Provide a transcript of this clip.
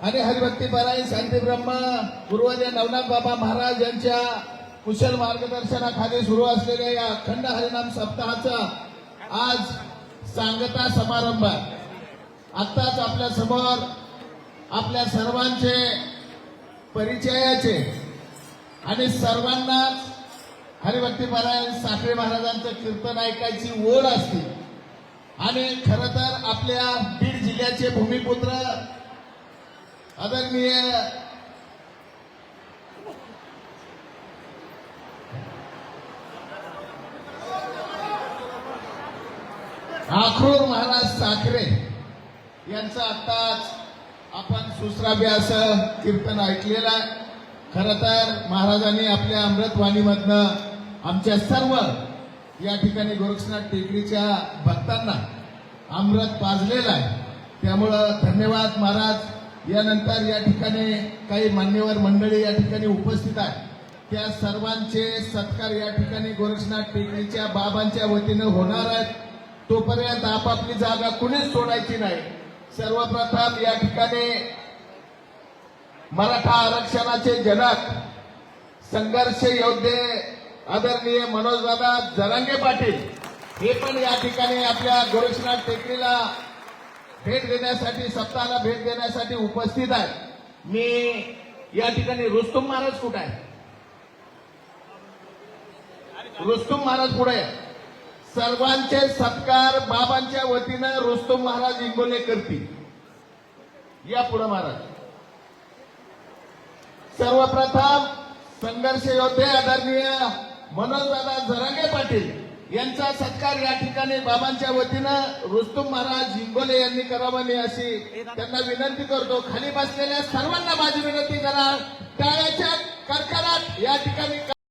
आणि हरिभक्तीपरायण शांती ब्रह्म पूर्वज नवनाथ बाबा महाराज यांच्या कुशल मार्गदर्शनाखाली सुरू असलेल्या या अखंड हरिनाम सप्ताहाचा आज सांगता समारंभ आहे. आत्ताच आपल्या समोर आपल्या सर्वांचे परिचयाचे आणि सर्वांनाच हरिभक्तीपरायण साखरे महाराजांचं कीर्तन ऐकायची ओढ असते. आणि खरं तर आपल्या बीड जिल्ह्याचे भूमिपुत्र आदरणीय आखूर महाराज साखरे यांचं आत्ताच आपण सुश्राव्य असं कीर्तन ऐकलेलं आहे. खरं तर महाराजांनी आपल्या अमृतवाणीमधनं आमच्या सर्व या ठिकाणी गोरक्षनाथ टेकडीच्या भक्तांना अमृत पाजलेलं आहे. त्यामुळं धन्यवाद महाराज. यानंतर या ठिकाणी काही मान्यवर मंडळी या ठिकाणी उपस्थित आहेत. त्या सर्वांचे सत्कार या ठिकाणी गोरक्षनाथ टेकडीच्या बाबांच्या वतीनं होणार आहेत. तोपर्यंत आपापली जागा कुणीच सोडायची नाही. सर्वप्रथम या ठिकाणी मराठा आरक्षणाचे जनक संघर्ष योद्धे आदरणीय मनोजदादा जरांगे पाटील हे पण या ठिकाणी आपल्या गोरक्षनाथ टेकडीला भेट देण्यासाठी सप्ताहाला भेट देण्यासाठी उपस्थित आहे. मी या ठिकाणी रुस्तुम महाराज कुठे आहे? रुस्तुम महाराज पुढे आहे. सर्वांचे सत्कार बाबांच्या वतीनं रुस्तुम महाराज इंगोले करतील. या पुढे महाराज. सर्वप्रथम संघर्ष योद्धे आदरणीय मनोजदादा जरांगे पाटील यांचा सत्कार या ठिकाणी बाबांच्या वतीनं रुस्तुम महाराज इंगोले यांनी करावा मी अशी त्यांना विनंती करतो. खाली बसलेल्या सर्वांना माझी विनंती करा. टाळ्याच्या कडकडाट या ठिकाणी